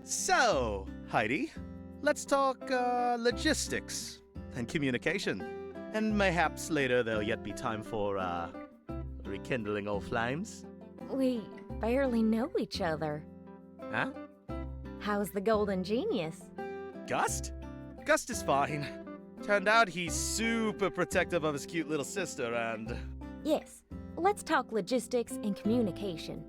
So, Heidi, let's talk logistics and communication. And mayhaps later there'll yet be time for rekindling old flames. We barely know each other. Huh? How's the Golden Genius? Gust? Gust is fine. Turned out he's super protective of his cute little sister and... Yes, let's talk logistics and communication.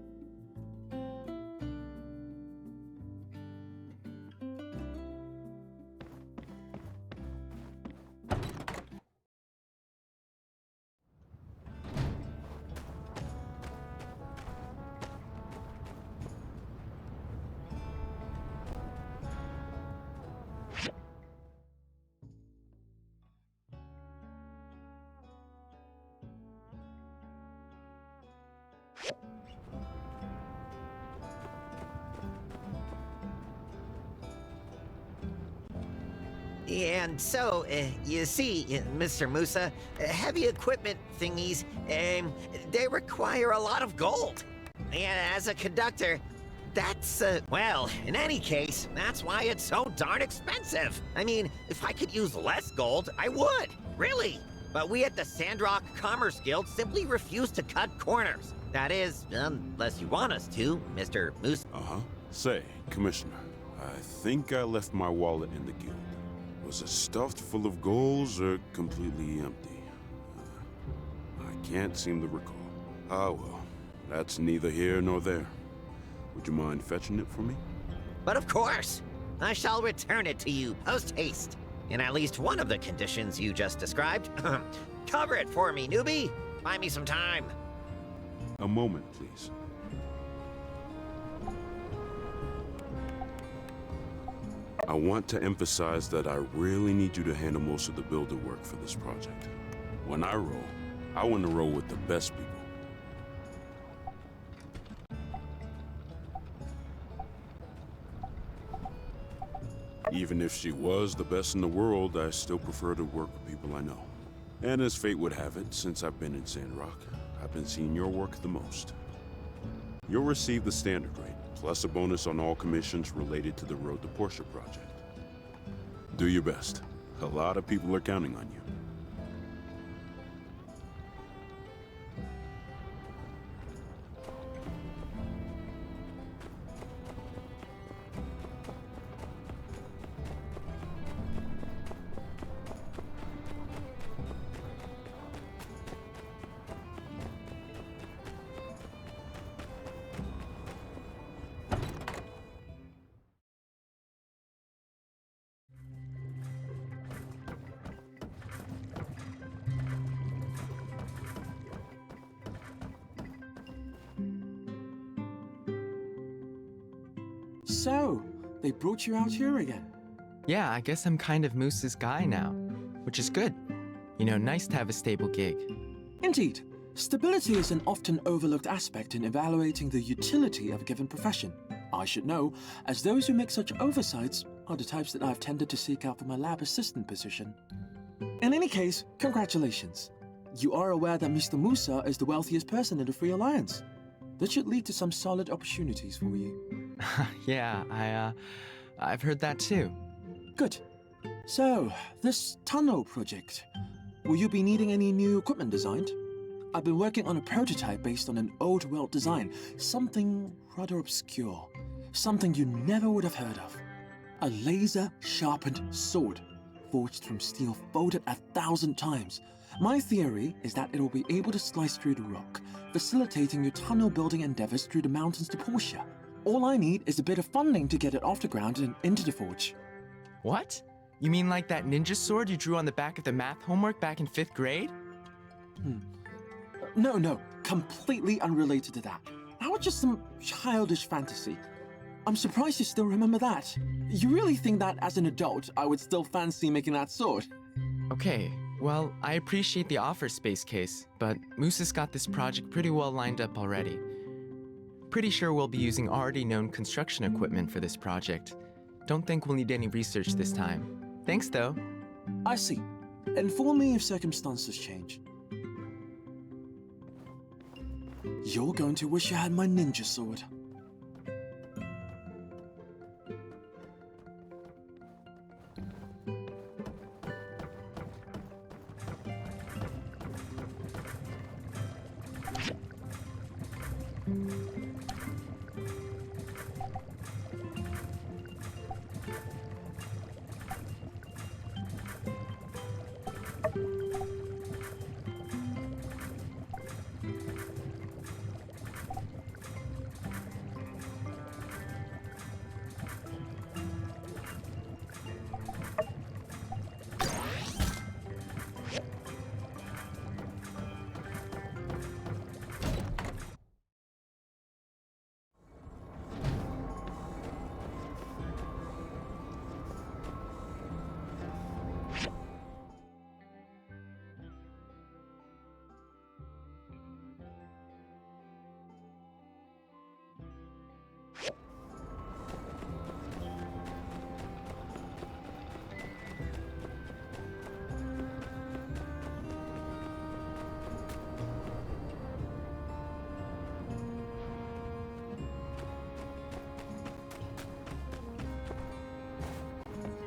And so, you see, Mr. Musa, heavy equipment thingies, they require a lot of gold. And as a conductor, that's, well, in any case, that's why it's so darn expensive. I mean, if I could use less gold, I would, really. But we at the Sandrock Commerce Guild simply refuse to cut corners. That is, unless you want us to, Mr. Musa. Say, Commissioner, I think I left my wallet in the guild. Was it stuffed full of golds or completely empty? I can't seem to recall. Ah well, that's neither here nor there. Would you mind fetching it for me? But of course, I shall return it to you post-haste. In at least one of the conditions you just described. Cover it for me, newbie. Buy me some time. A moment, please. I want to emphasize that I really need you to handle most of the builder work for this project. When I roll, I want to roll with the best people. Even if she was the best in the world, I still prefer to work with people I know. And as fate would have it, since I've been in Sandrock, I've been seeing your work the most. You'll receive the standard rate, plus a bonus on all commissions related to the Road to Portia project. Do your best. A lot of people are counting on you. So, they brought you out here again? Yeah, I guess I'm kind of Moose's guy now, which is good. You know, nice to have a stable gig. Indeed. Stability is an often overlooked aspect in evaluating the utility of a given profession. I should know, as those who make such oversights are the types that I've tended to seek out for my lab assistant position. In any case, congratulations. You are aware that Mr. Musa is the wealthiest person in the Free Alliance. That should lead to some solid opportunities for you. Yeah, I've heard that too. Good. So, this tunnel project. Will you be needing any new equipment designed? I've been working on a prototype based on an old world design. Something rather obscure. Something you never would have heard of. A laser-sharpened sword, forged from steel folded 1,000 times. My theory is that it'll be able to slice through the rock, facilitating your tunnel building endeavors through the mountains to Portia. All I need is a bit of funding to get it off the ground and into the forge. What? You mean like that ninja sword you drew on the back of the math homework back in 5th grade? No, completely unrelated to that. That was just some childish fantasy. I'm surprised you still remember that. You really think that as an adult, I would still fancy making that sword? Okay, well, I appreciate the offer, Space Case, but Moose has got this project pretty well lined up already. Pretty sure we'll be using already known construction equipment for this project. Don't think we'll need any research this time. Thanks, though. I see. Inform me if circumstances change. You're going to wish you had my ninja sword.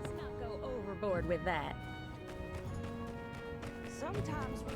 Let's not go overboard with that. Sometimes we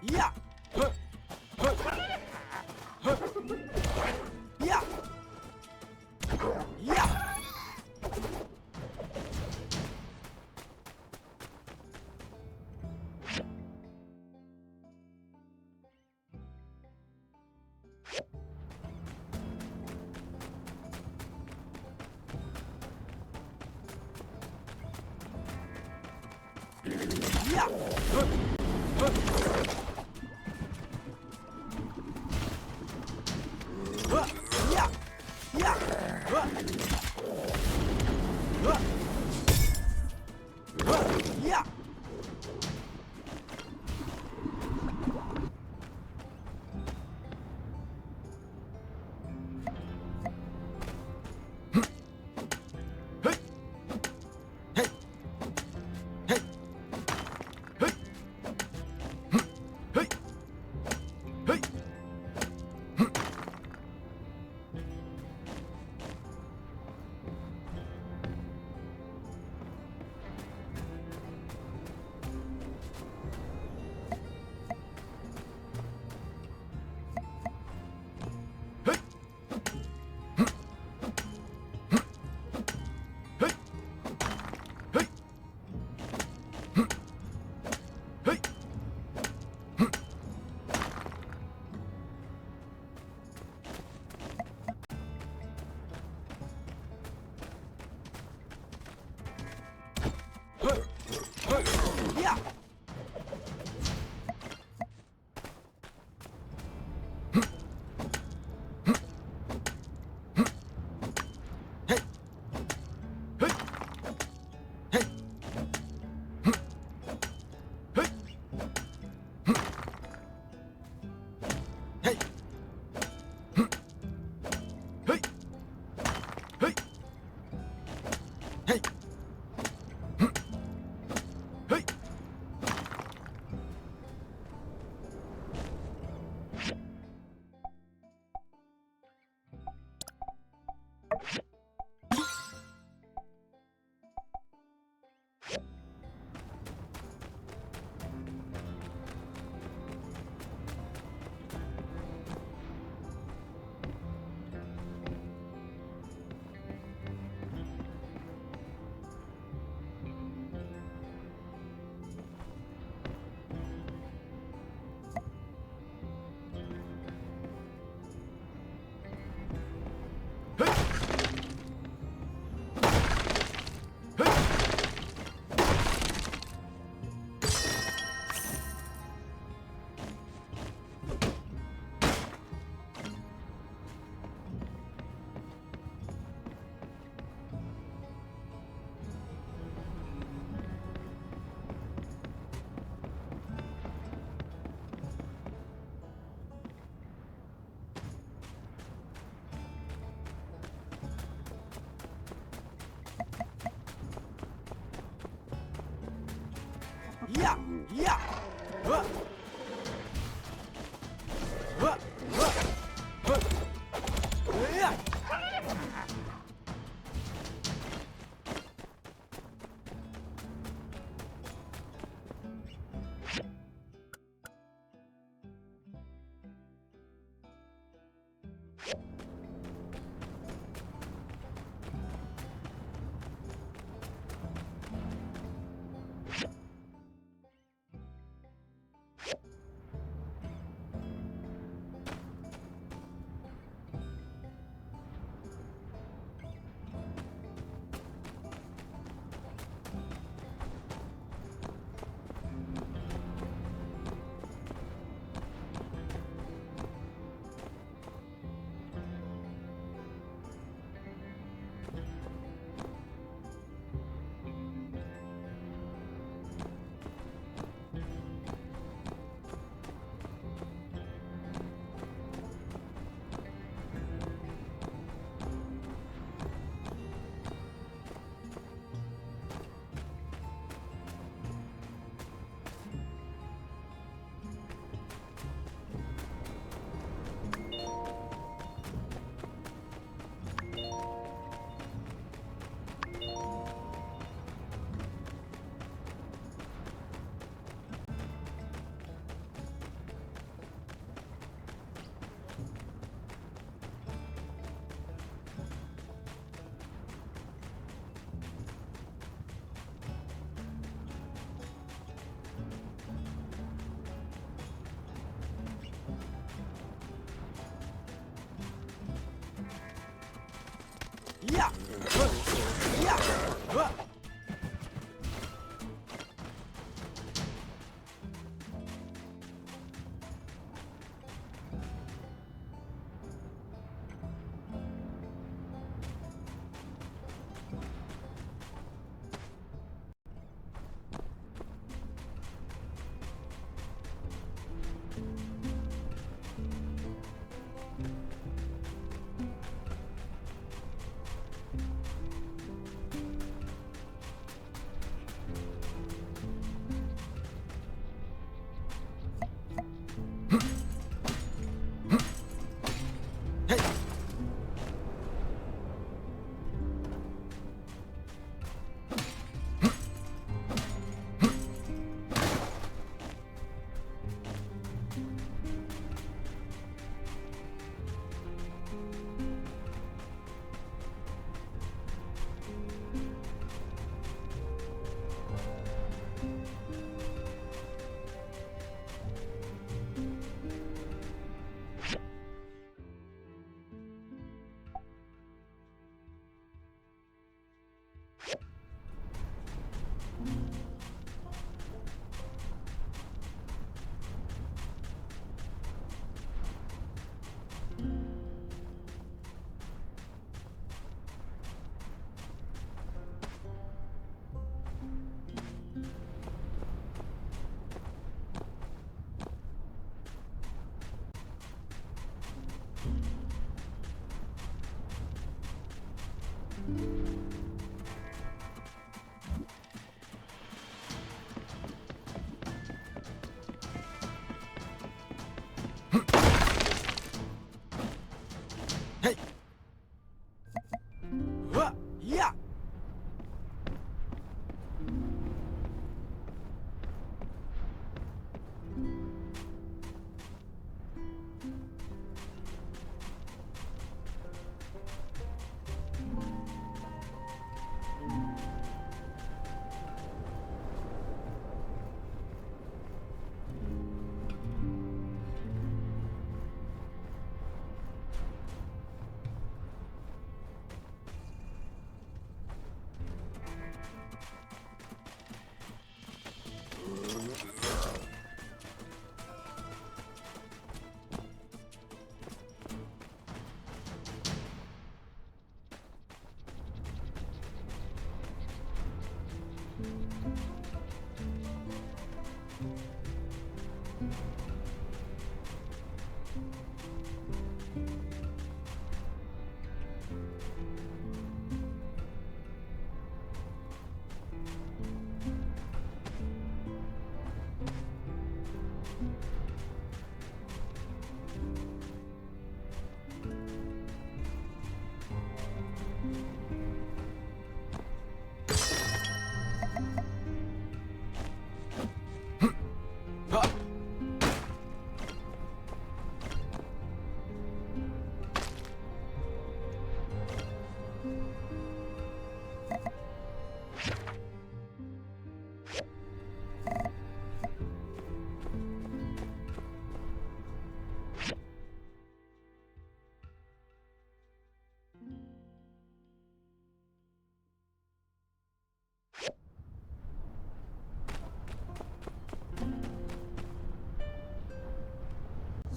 Yeah. Yeah. Yeah. Yeah. Yeah. Yeah. Yeah. Yeah. Yeah. Yeah. Yeah. Yeah. Yeah. Hey. Yeah.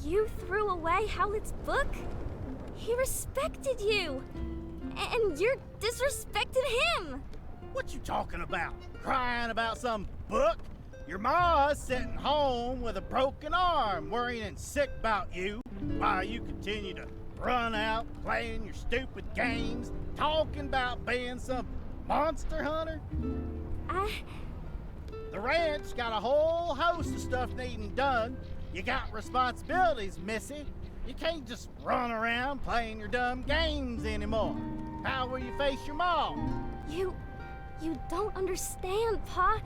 You threw away Howlett's book? He respected you! And you're disrespecting him! What you talking about? Crying about some book? Your ma's sitting home with a broken arm, worrying and sick about you, while you continue to run out playing your stupid games, talking about being some monster hunter? The ranch got a whole host of stuff needing done. You got responsibilities, Missy. You can't just run around playing your dumb games anymore. How will you face your mom? You don't understand, Pa.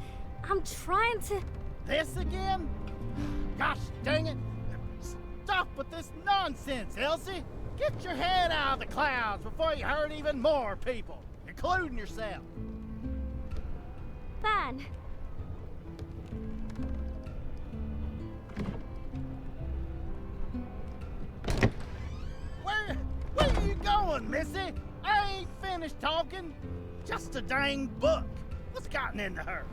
I'm trying to... This again? Gosh dang it. Stop with this nonsense, Elsie. Get your head out of the clouds before you hurt even more people, including yourself. Fine. Where are you going, Missy? I ain't finished. finished talking? Just a dang book. What's gotten into her?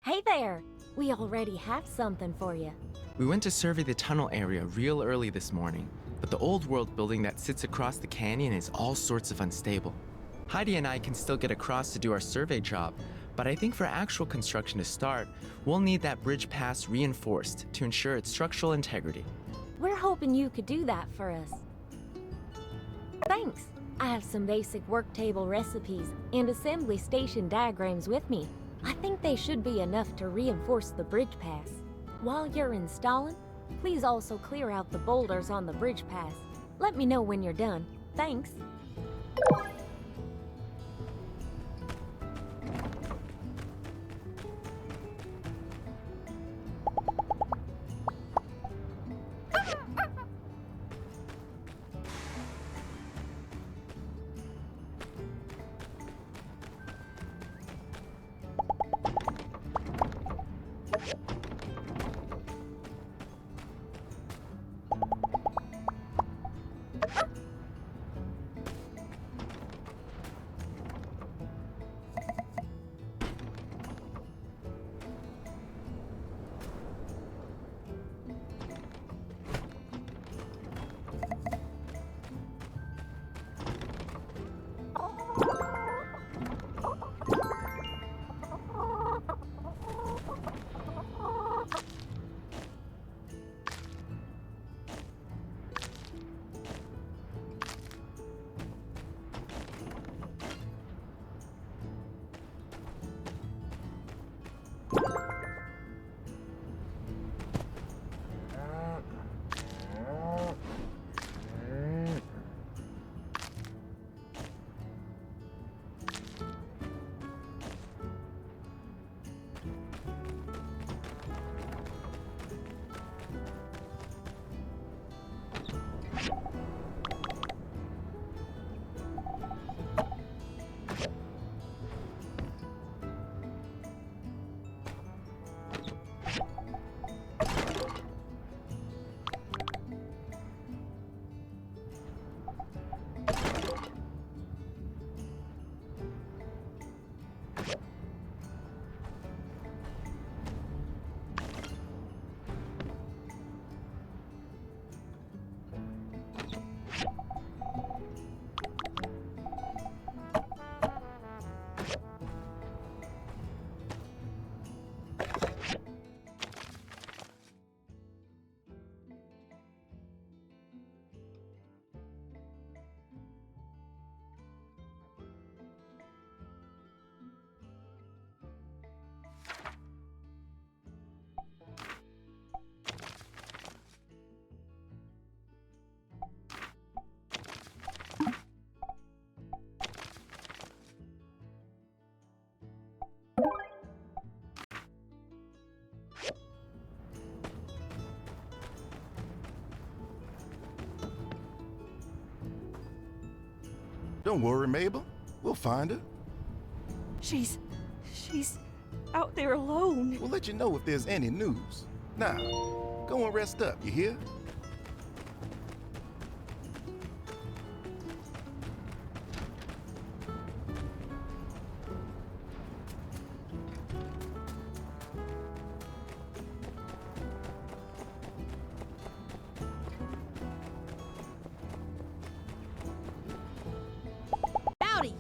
Hey there! We already have something for you. We went to survey the tunnel area real early this morning, but the old world building that sits across the canyon is all sorts of unstable. Heidi and I can still get across to do our survey job, but I think for actual construction to start, we'll need that bridge pass reinforced to ensure its structural integrity. We're hoping you could do that for us. Thanks! I have some basic work table recipes and assembly station diagrams with me. I think they should be enough to reinforce the bridge pass. While you're installing, please also clear out the boulders on the bridge pass. Let me know when you're done. Thanks. Don't worry, Mabel. We'll find her. She's out there alone. We'll let you know if there's any news. Now, go and rest up, you hear? Howdy.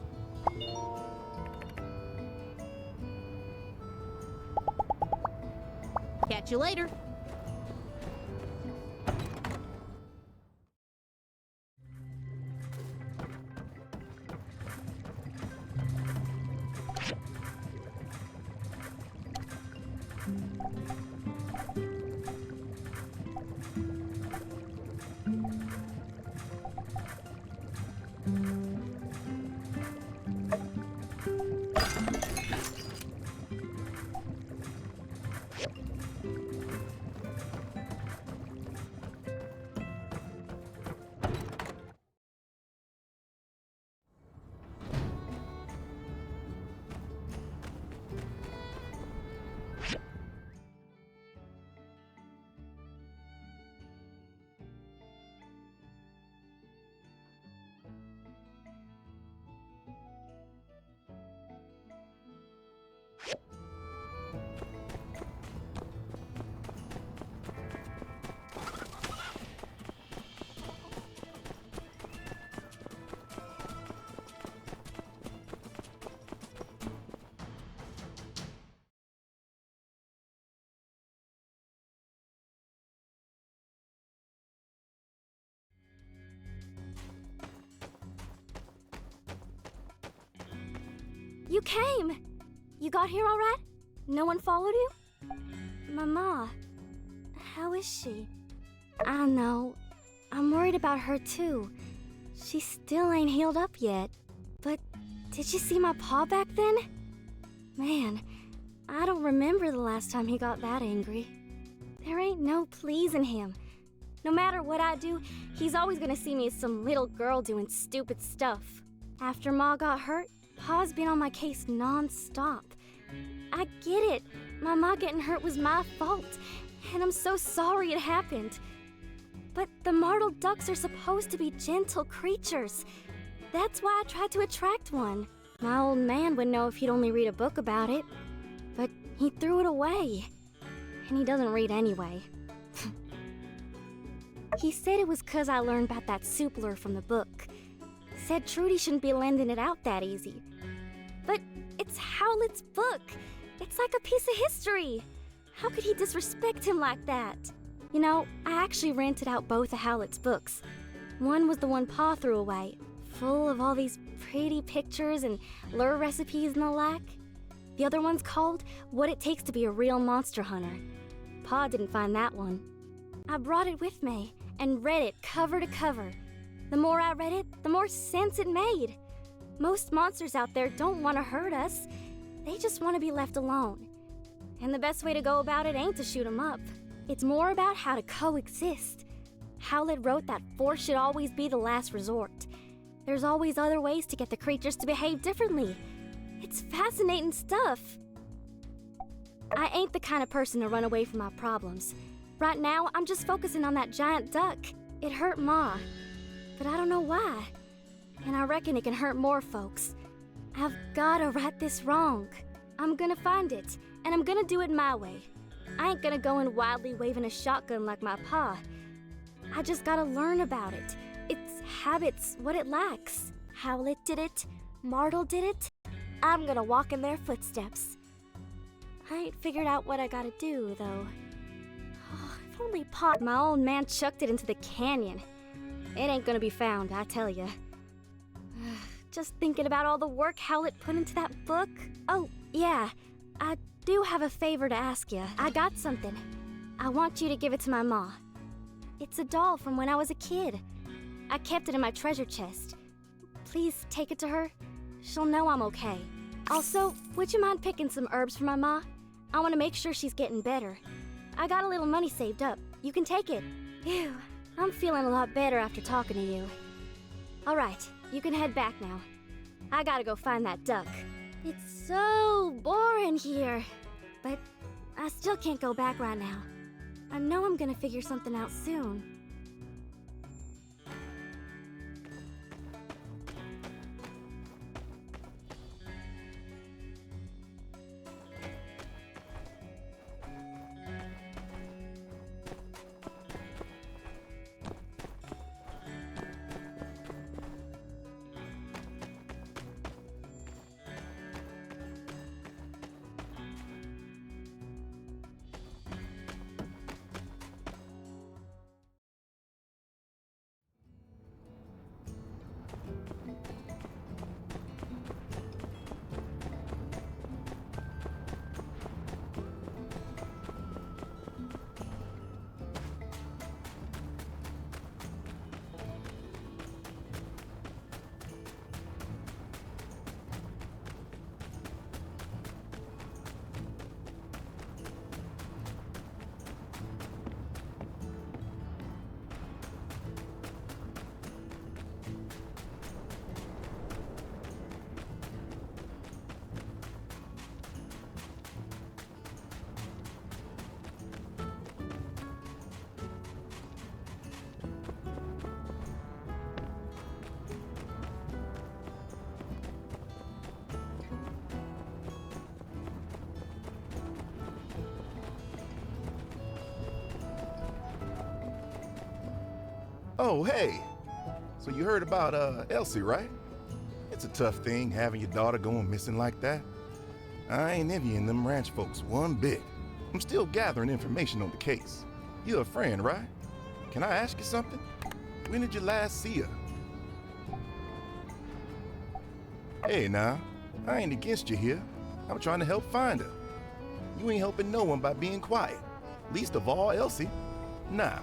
Catch you later. You came! You got here all right? No one followed you? Mama, how is she? I don't know. I'm worried about her too. She still ain't healed up yet. But did you see my paw back then? Man, I don't remember the last time he got that angry. There ain't no pleasing him. No matter what I do, he's always gonna see me as some little girl doing stupid stuff. After Ma got hurt, Pa's been on my case non-stop. I get it. My Ma getting hurt was my fault, and I'm so sorry it happened. But the martled ducks are supposed to be gentle creatures. That's why I tried to attract one. My old man would know if he'd only read a book about it. But he threw it away. And he doesn't read anyway. He said it was 'cause I learned about that supler from the book. Said Trudy shouldn't be lending it out that easy. But it's Howlett's book. It's like a piece of history. How could he disrespect him like that? You know, I actually rented out both of Howlett's books. One was the one Pa threw away, full of all these pretty pictures and lure recipes and the like. The other one's called What It Takes to Be a Real Monster Hunter. Pa didn't find that one. I brought it with me and read it cover to cover. The more I read it, the more sense it made. Most monsters out there don't want to hurt us. They just want to be left alone. And the best way to go about it ain't to shoot them up. It's more about how to coexist. Howlett wrote that force should always be the last resort. There's always other ways to get the creatures to behave differently. It's fascinating stuff. I ain't the kind of person to run away from my problems. Right now, I'm just focusing on that giant duck. It hurt Ma. But I don't know why. And I reckon it can hurt more folks. I've gotta right this wrong. I'm gonna find it, and I'm gonna do it my way. I ain't gonna go in wildly waving a shotgun like my pa. I just gotta learn about it. Its habits, what it lacks. Howlett did it. Martle did it. I'm gonna walk in their footsteps. I ain't figured out what I gotta do, though. Oh, if only Pa, my old man, chucked it into the canyon. It ain't gonna be found, I tell ya. Just thinking about all the work Howlett put into that book. Oh, yeah. I do have a favor to ask you. I got something. I want you to give it to my ma. It's a doll from when I was a kid. I kept it in my treasure chest. Please take it to her. She'll know I'm okay. Also, would you mind picking some herbs for my ma? I want to make sure she's getting better. I got a little money saved up. You can take it. Phew, I'm feeling a lot better after talking to you. All right, You can head back now. I gotta go find that duck. It's so boring here. But I still can't go back right now. I know I'm gonna figure something out soon. Oh, hey. So you heard about Elsie, right? It's a tough thing having your daughter going missing like that. I ain't envying them ranch folks one bit. I'm still gathering information on the case. You're a friend, right? Can I ask you something? When did you last see her? Hey now, I ain't against you here. I'm trying to help find her. You ain't helping no one by being quiet. Least of all Elsie. Nah.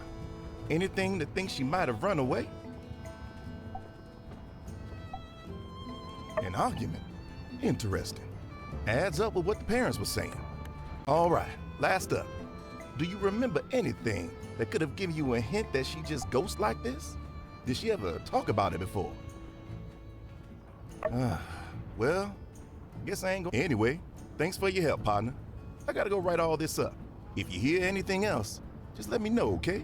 Anything that thinks she might have run away? An argument? Interesting. Adds up with what the parents were saying. All right, last up. Do you remember anything that could have given you a hint that she just ghosts like this? Did she ever talk about it before? Well, I guess I ain't going. Anyway, thanks for your help, partner. I gotta go write all this up. If you hear anything else, just let me know, okay?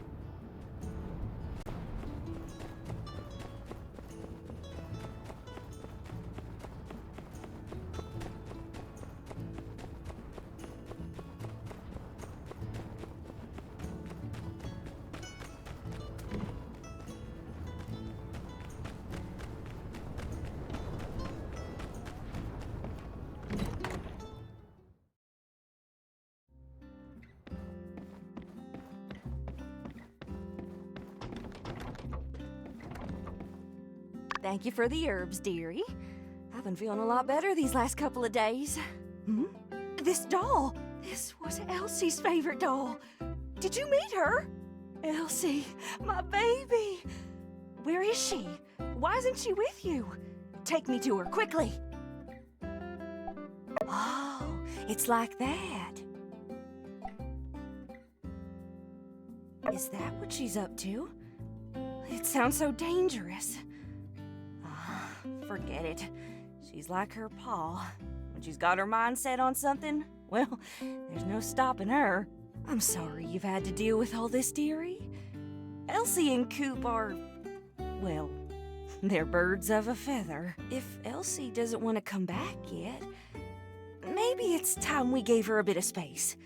Thank you for the herbs, dearie. I've been feeling a lot better these last couple of days. This doll! This was Elsie's favorite doll. Did you meet her? Elsie, my baby! Where is she? Why isn't she with you? Take me to her, quickly! Oh, it's like that. Is that what she's up to? It sounds so dangerous. Forget it. She's like her pa. When she's got her mind set on something, well, there's no stopping her. I'm sorry you've had to deal with all this, dearie. Elsie and Coop are, well, they're birds of a feather. If Elsie doesn't want to come back yet, maybe it's time we gave her a bit of space.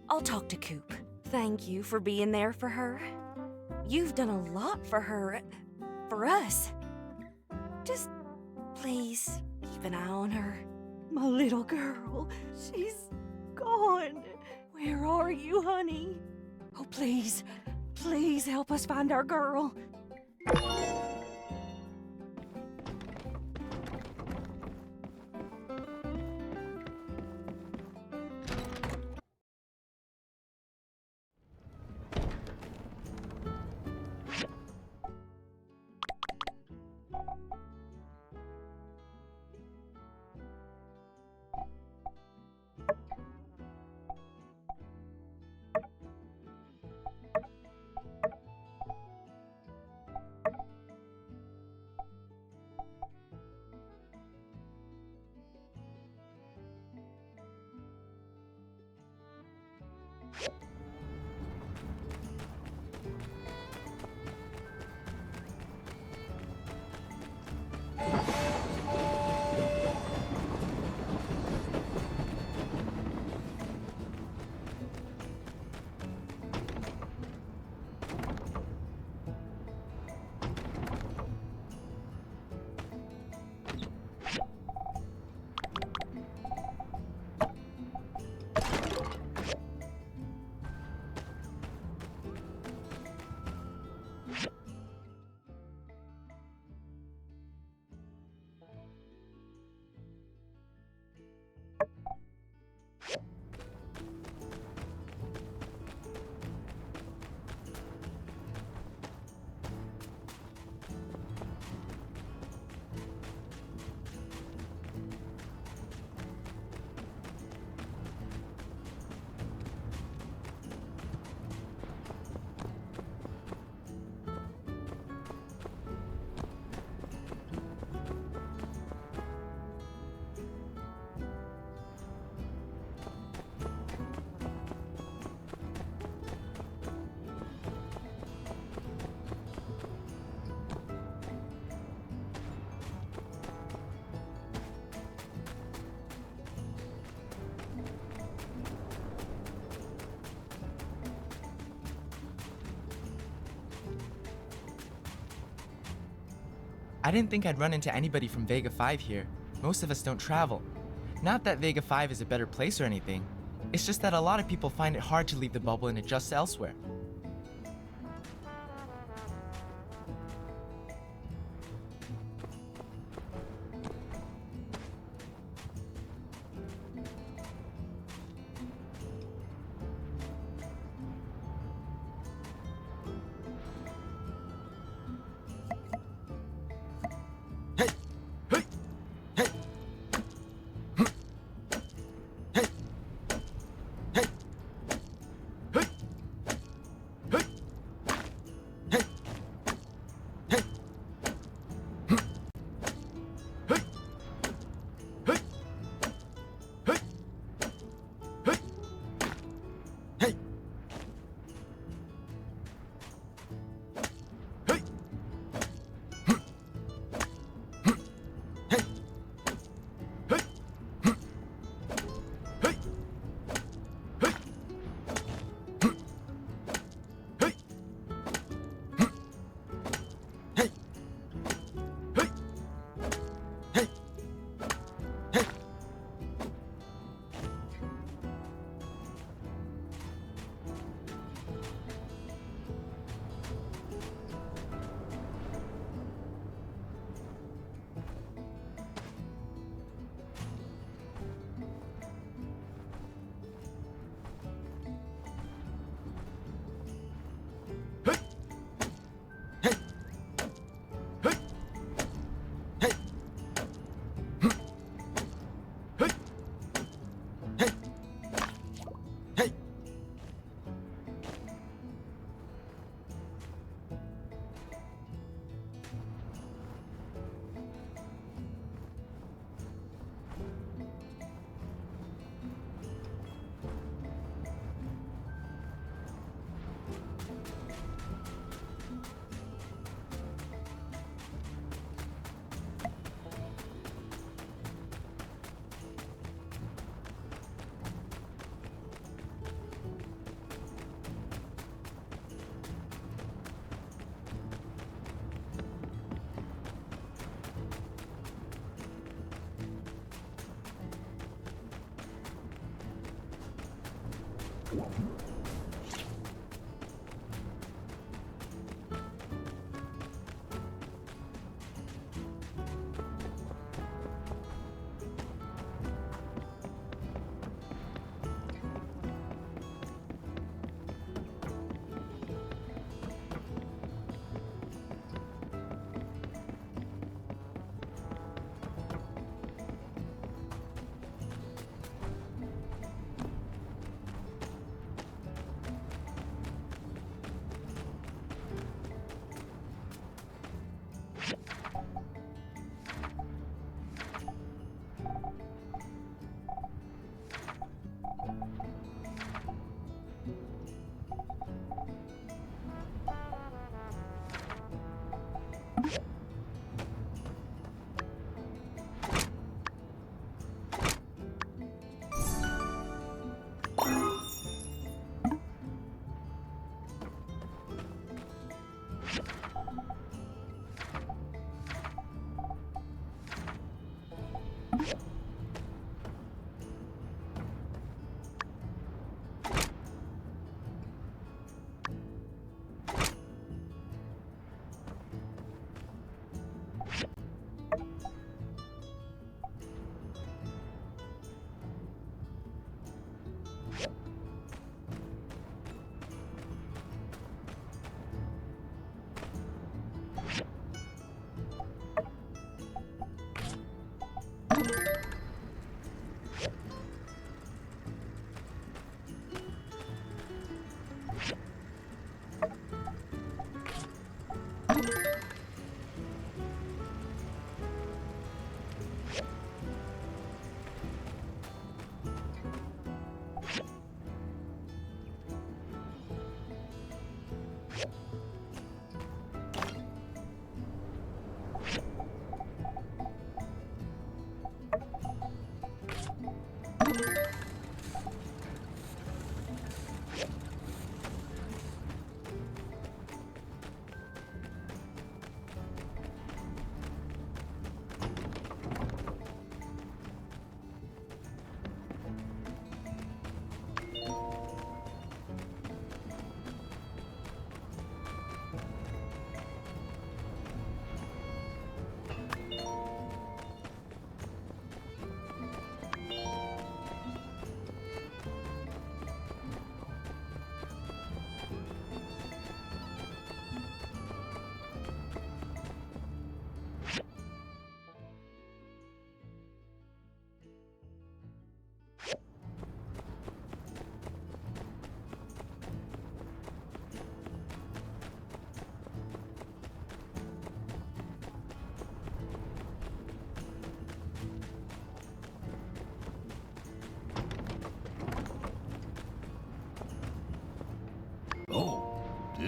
I'll talk to Coop. Thank you for being there for her. You've done a lot for her, for us. Just please keep an eye on her. My little girl, she's gone. Where are you, honey? Oh, please, please help us find our girl. I didn't think I'd run into anybody from Vega 5 here. Most of us don't travel. Not that Vega 5 is a better place or anything. It's just that a lot of people find it hard to leave the bubble and adjust elsewhere.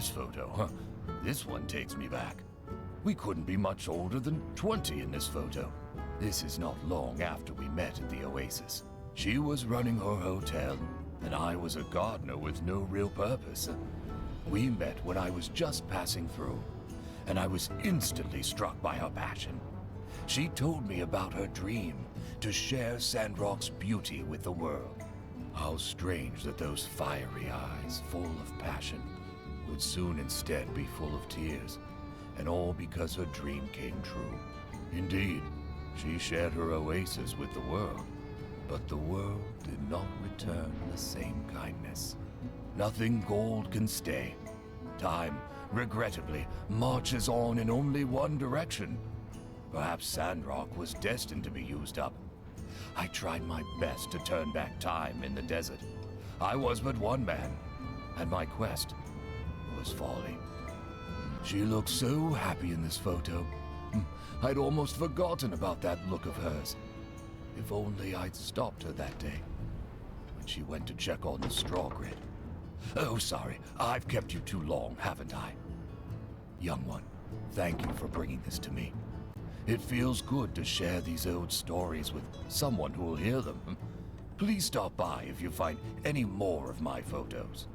this photo, huh? This one takes me back. We couldn't be much older than 20 in this photo. This is not long after we met at the Oasis. She was running her hotel, and I was a gardener with no real purpose. We met when I was just passing through, and I was instantly struck by her passion. She told me about her dream to share Sandrock's beauty with the world. How strange that those fiery eyes, full of passion, would soon instead be full of tears, and all because her dream came true. Indeed, she shared her oasis with the world, but the world did not return the same kindness. Nothing gold can stay. Time, regrettably, marches on in only one direction. Perhaps Sandrock was destined to be used up. I tried my best to turn back time in the desert. I was but one man, and my quest was folly. She looked so happy in this photo. I'd almost forgotten about that look of hers. If only I'd stopped her that day, when she went to check on the straw grid. Oh, sorry, I've kept you too long, haven't I? Young one, thank you for bringing this to me. It feels good to share these old stories with someone who will hear them. Please stop by if you find any more of my photos.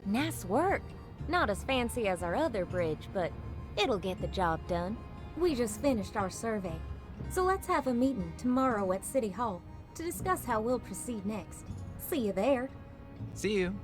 Nice work. Not as fancy as our other bridge, but it'll get the job done. We just finished our survey, so let's have a meeting tomorrow at City Hall to discuss how we'll proceed next. See you there. See you.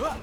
Yeah.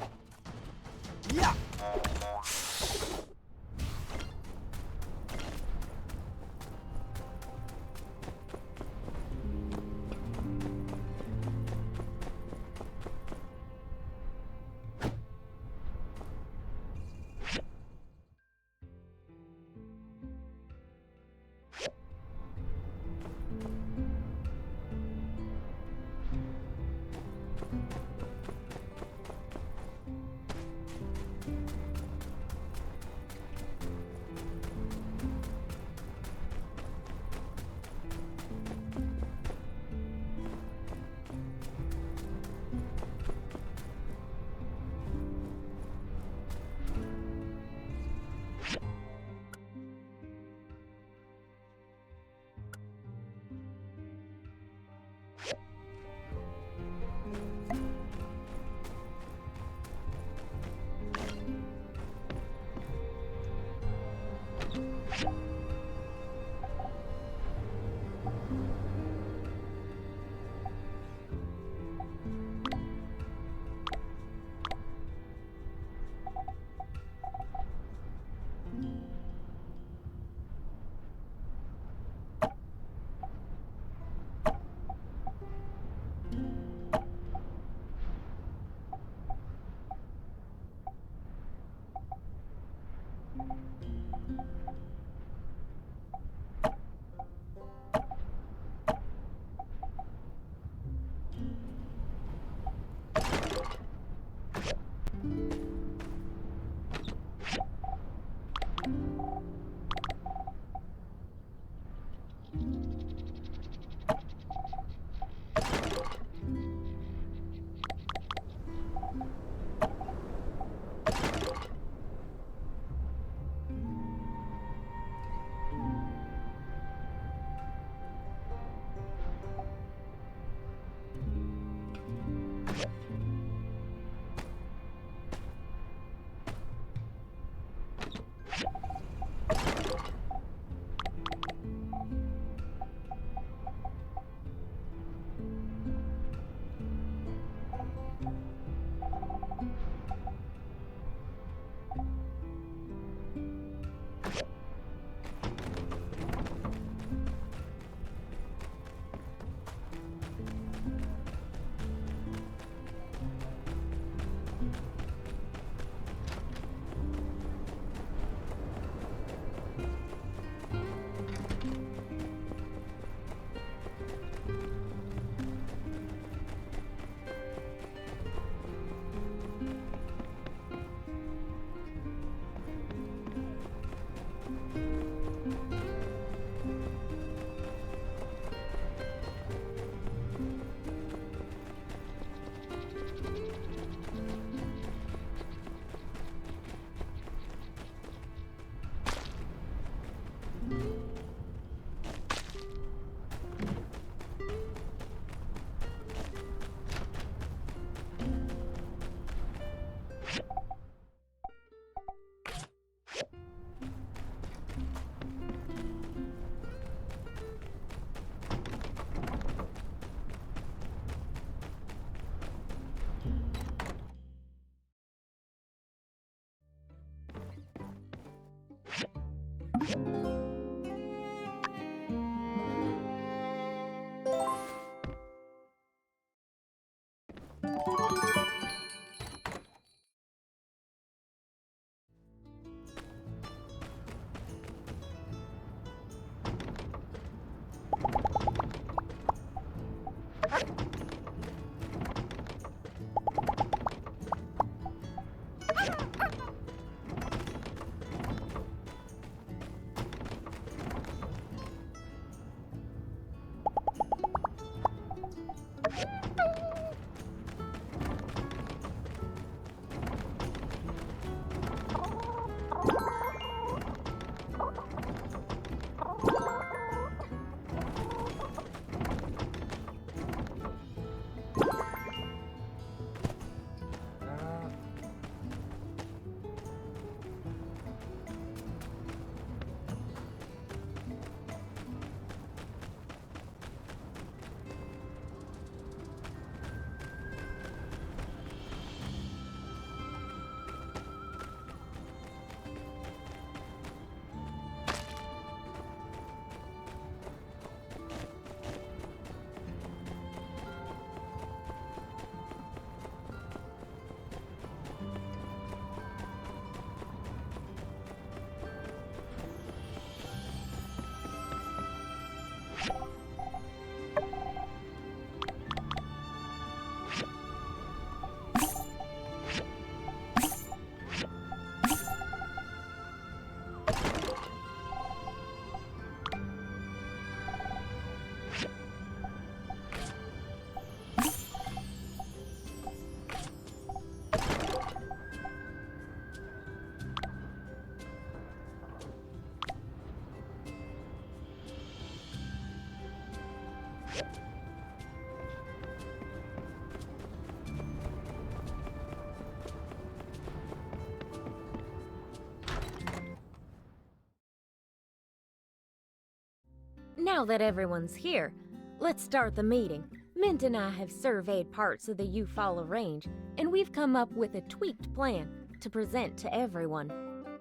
Now that everyone's here, let's start the meeting. Mint and I have surveyed parts of the Eufaula Range, and we've come up with a tweaked plan to present to everyone.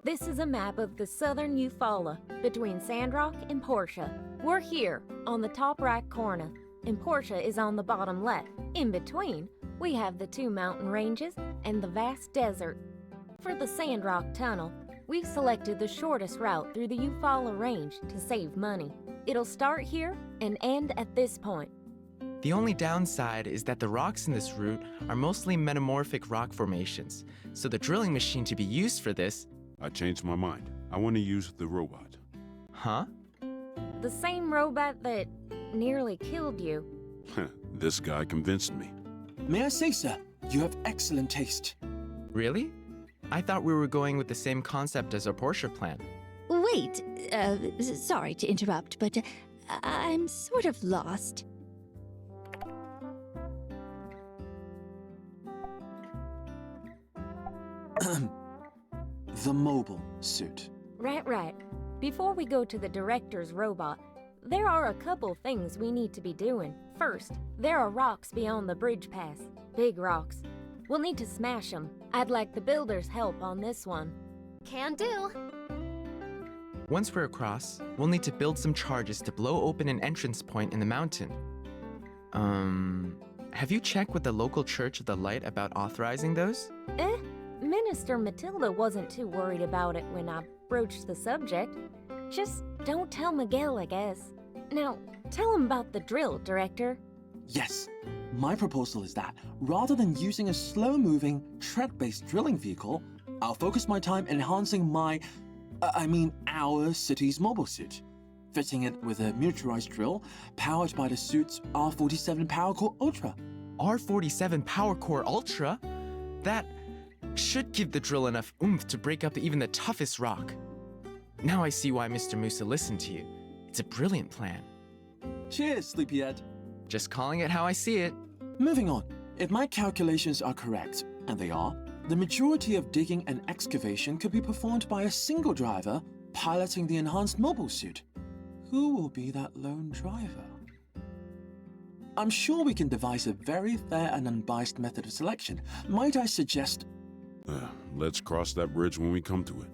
This is a map of the southern Eufaula between Sandrock and Portia. We're here on the top right corner, and Portia is on the bottom left. In between, we have the two mountain ranges and the vast desert. For the Sandrock Tunnel, we've selected the shortest route through the Eufaula Range to save money. It'll start here and end at this point. The only downside is that the rocks in this route are mostly metamorphic rock formations, so the drilling machine to be used for this... I changed my mind. I want to use the robot. Huh? The same robot that nearly killed you. This guy convinced me. May I say, sir, you have excellent taste. Really? I thought we were going with the same concept as our Porsche plan. Wait, sorry to interrupt, but I'm sort of lost. The mobile suit. Right. Before we go to the director's robot, there are a couple things we need to be doing. First, there are rocks beyond the bridge pass. Big rocks. We'll need to smash them. I'd like the builder's help on this one. Can do. Once we're across, we'll need to build some charges to blow open an entrance point in the mountain. Have you checked with the local Church of the Light about authorizing those? Minister Matilda wasn't too worried about it when I broached the subject. Just don't tell Miguel, I guess. Now, tell him about the drill, Director. Yes. My proposal is that, rather than using a slow-moving, tread-based drilling vehicle, I'll focus my time enhancing our city's mobile suit, fitting it with a miniaturized drill powered by the suit's R47 Power Core Ultra. R47 Power Core Ultra? That should give the drill enough oomph to break up even the toughest rock. Now I see why Mr. Musa listened to you. It's a brilliant plan. Cheers, Sleepyhead. Just calling it how I see it. Moving on. If my calculations are correct, and they are, the majority of digging and excavation could be performed by a single driver piloting the enhanced mobile suit. Who will be that lone driver? I'm sure we can devise a very fair and unbiased method of selection. Might I suggest... Let's cross that bridge when we come to it.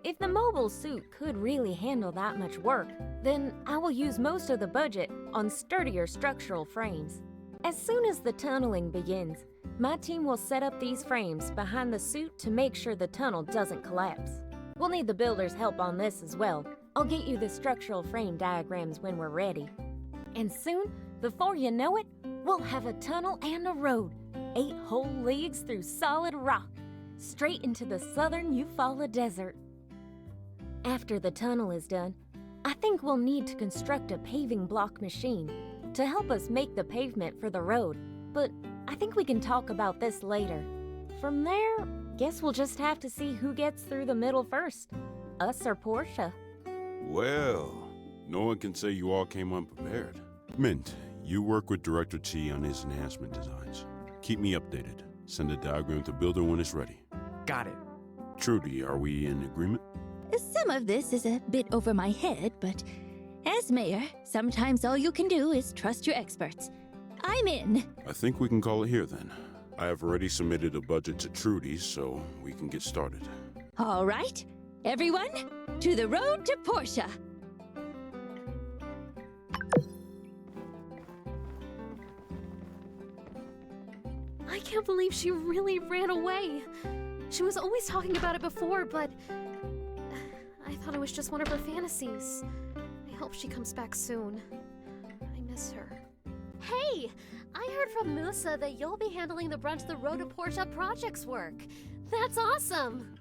If the mobile suit could really handle that much work, then I will use most of the budget on sturdier structural frames. As soon as the tunneling begins, my team will set up these frames behind the suit to make sure the tunnel doesn't collapse. We'll need the builder's help on this as well. I'll get you the structural frame diagrams when we're ready. And soon, before you know it, we'll have a tunnel and a road, 8 whole leagues through solid rock, straight into the southern Eufaula Desert. After the tunnel is done, I think we'll need to construct a paving block machine to help us make the pavement for the road, but I think we can talk about this later. From there, guess we'll just have to see who gets through the middle first, us or Portia. Well, no one can say you all came unprepared. Mint, you work with Director T on his enhancement designs. Keep me updated. Send a diagram to Builder when it's ready. Got it. Trudy, are we in agreement? Some of this is a bit over my head, but as mayor, sometimes all you can do is trust your experts. I'm in. I think we can call it here then. I have already submitted a budget to Trudy, so we can get started. All right, everyone, to the road to Portia. I can't believe she really ran away. She was always talking about it before, but I thought it was just one of her fantasies. I hope she comes back soon. I miss her. Hey! I heard from Musa that you'll be handling the brunt of the Road to Portia projects work. That's awesome!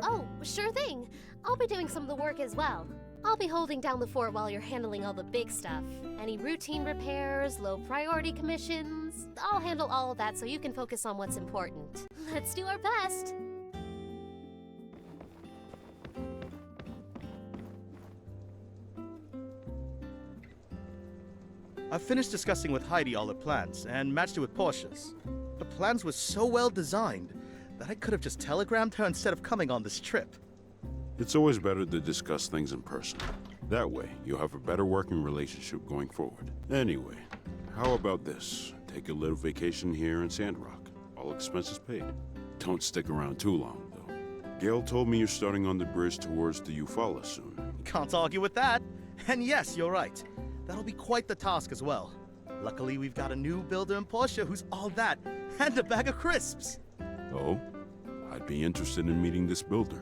Oh, sure thing. I'll be doing some of the work as well. I'll be holding down the fort while you're handling all the big stuff. Any routine repairs, low priority commissions. I'll handle all of that so you can focus on what's important. Let's do our best! I've finished discussing with Heidi all the plans and matched it with Portia's. The plans were so well designed that I could have just telegrammed her instead of coming on this trip. It's always better to discuss things in person. That way, you'll have a better working relationship going forward. Anyway, how about this? Take a little vacation here in Sandrock. All expenses paid. Don't stick around too long, though. Gail told me you're starting on the bridge towards the Eufaula soon. Can't argue with that. And yes, you're right. That'll be quite the task as well. Luckily, we've got a new builder in Portia who's all that, and a bag of crisps. Oh? I'd be interested in meeting this builder.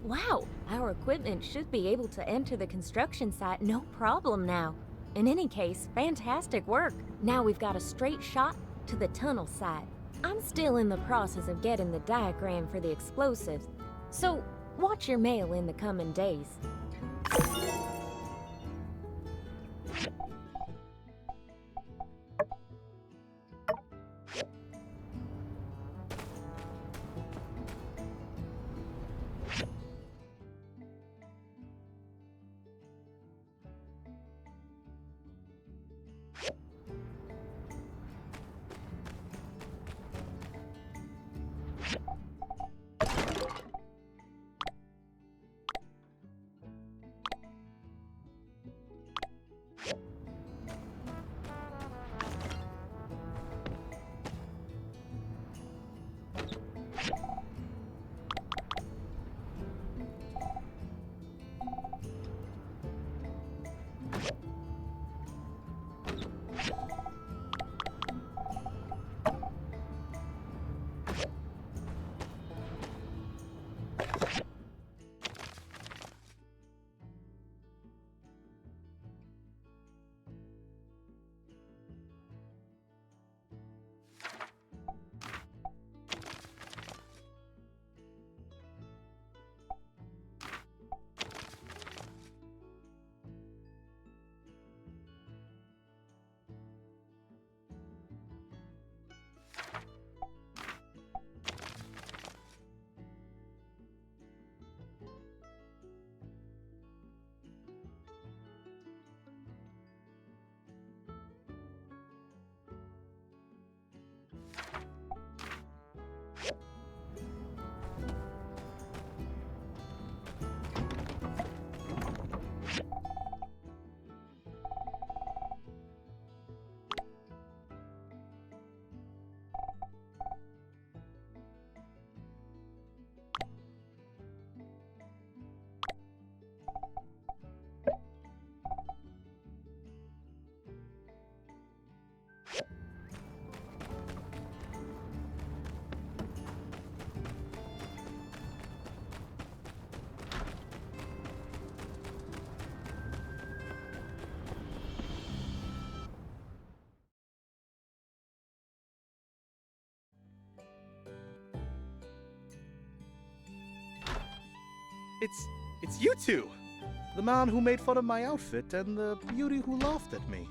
Wow, our equipment should be able to enter the construction site no problem now. In any case, fantastic work. Now we've got a straight shot to the tunnel site. I'm still in the process of getting the diagram for the explosives, so watch your mail in the coming days. It's you two! The man who made fun of my outfit and the beauty who laughed at me.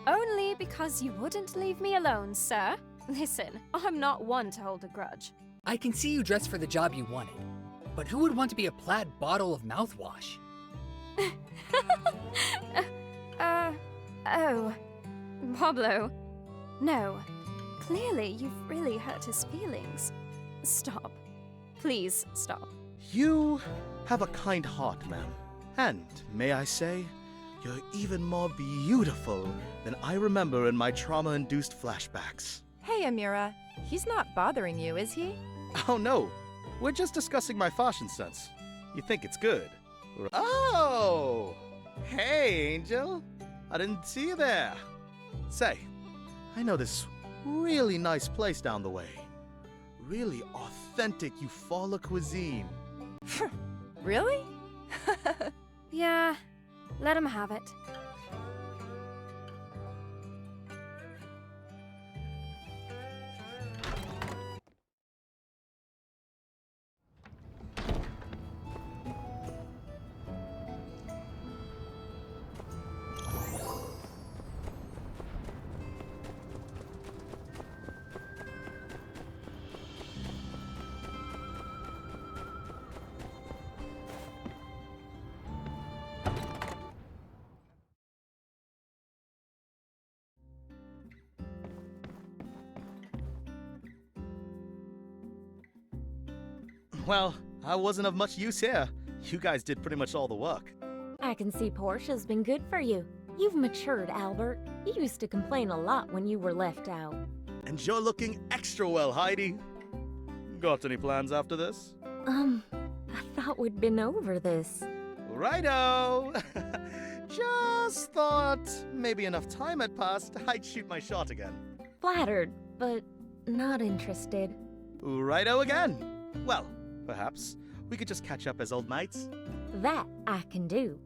Only because you wouldn't leave me alone, sir. Listen, I'm not one to hold a grudge. I can see you dressed for the job you wanted. but who would want to be a plaid bottle of mouthwash? Oh. Pablo. No. Clearly, you've really hurt his feelings. Stop. Please stop. You have a kind heart, ma'am. And, may I say, you're even more beautiful than I remember in my trauma-induced flashbacks. Hey, Amira. He's not bothering you, is he? Oh no, we're just discussing my fashion sense. You think it's good? Oh! Hey, Angel. I didn't see you there. Say, I know this really nice place down the way. Really authentic Eufaula cuisine. Really? Yeah, let him have it. Well, I wasn't of much use here. You guys did pretty much all the work. I can see Portia's been good for you. You've matured, Albert. You used to complain a lot when you were left out. And you're looking extra well, Heidi. Got any plans after this? I thought we'd been over this. Righto! Just thought maybe enough time had passed, I'd shoot my shot again. Flattered, but not interested. Righto again. Well, perhaps we could just catch up as old mates. That I can do.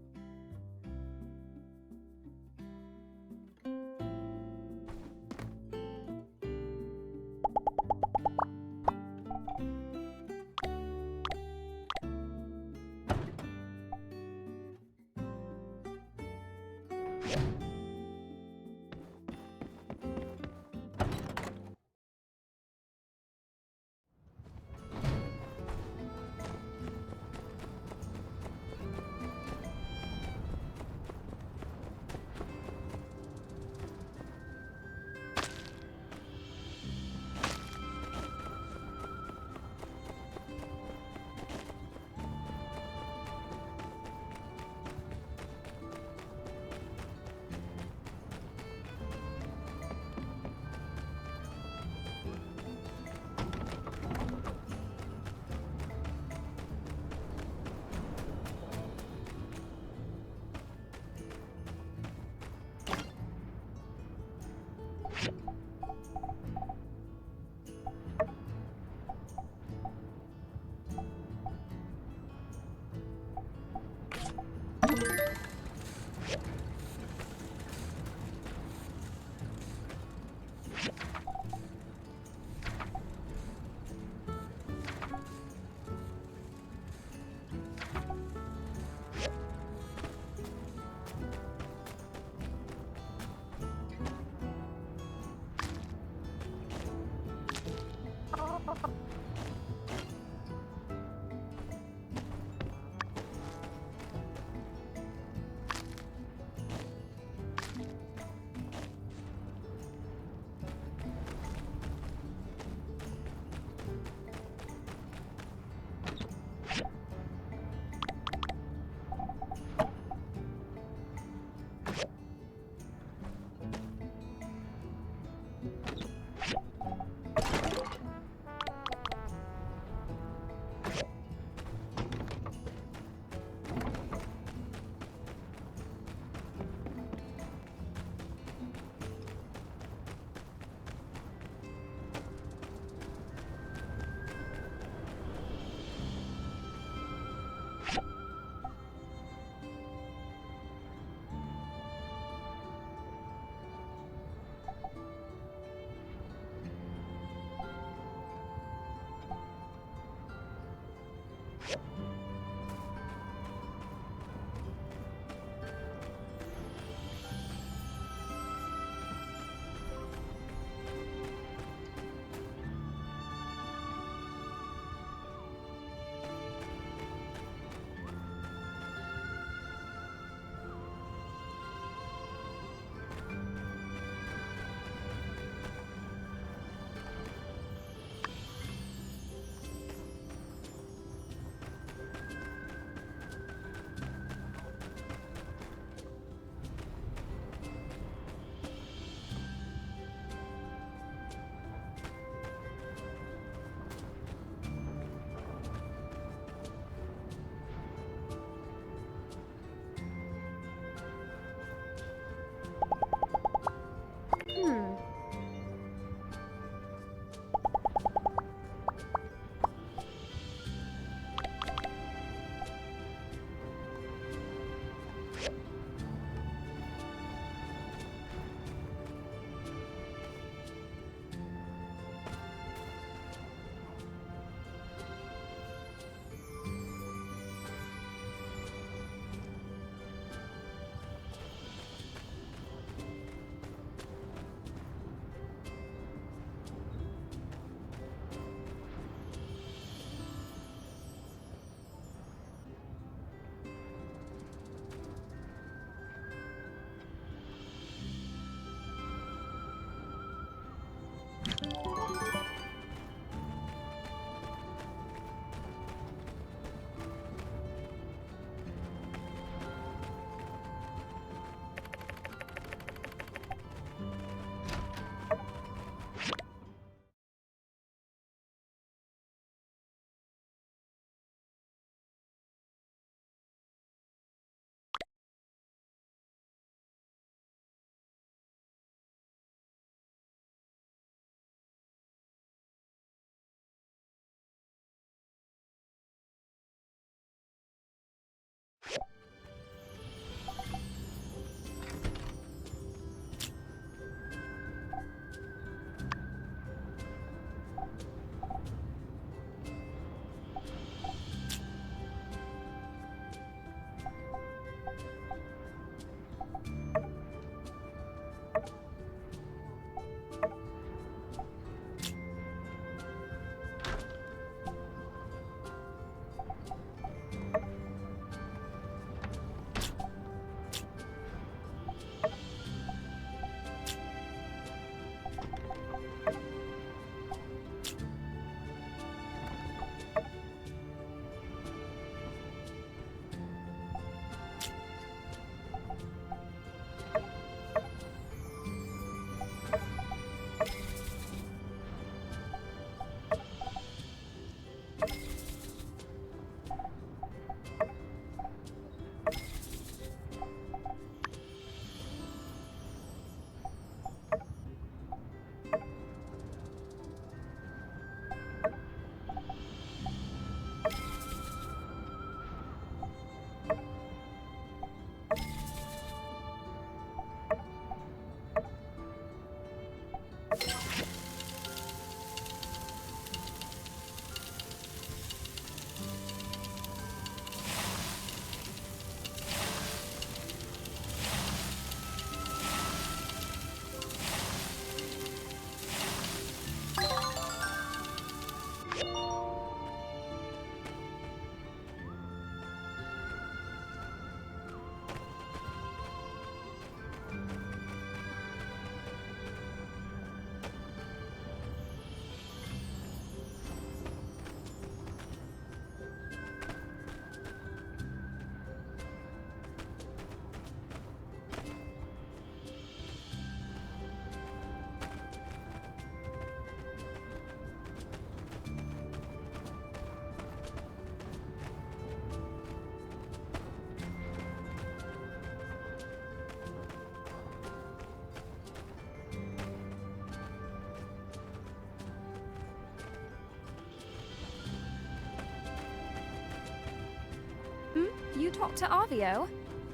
you talk to Avio?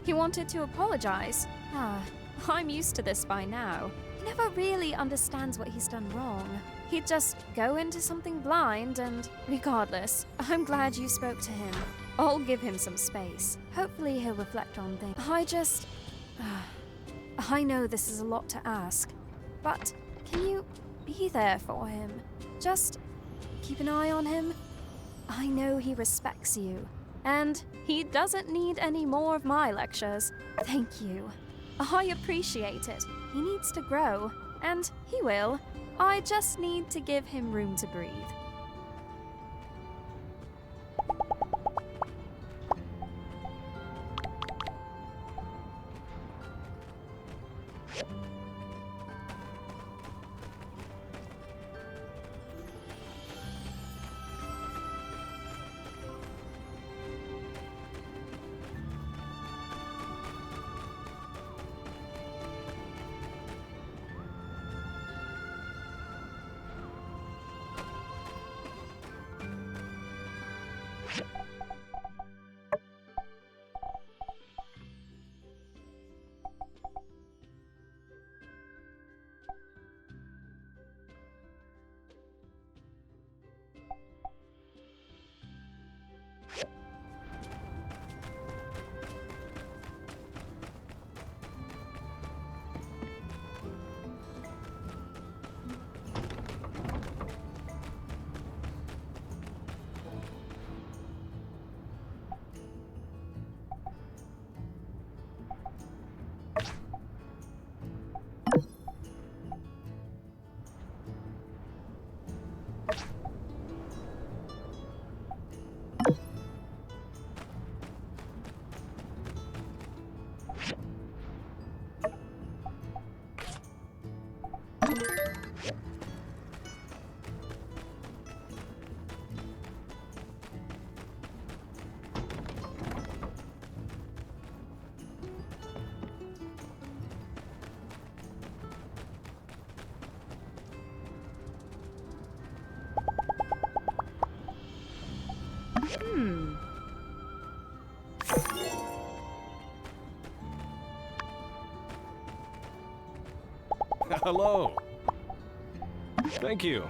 He wanted to apologize. I'm used to this by now. He never really understands what he's done wrong. He'd just go into something blind and... Regardless, I'm glad you spoke to him. I'll give him some space. Hopefully he'll reflect on things. I know this is a lot to ask, but can you be there for him? Just keep an eye on him? I know he respects you, and he doesn't need any more of my lectures. Thank you. I appreciate it. He needs to grow, and he will. I just need to give him room to breathe. Hello. Thank you.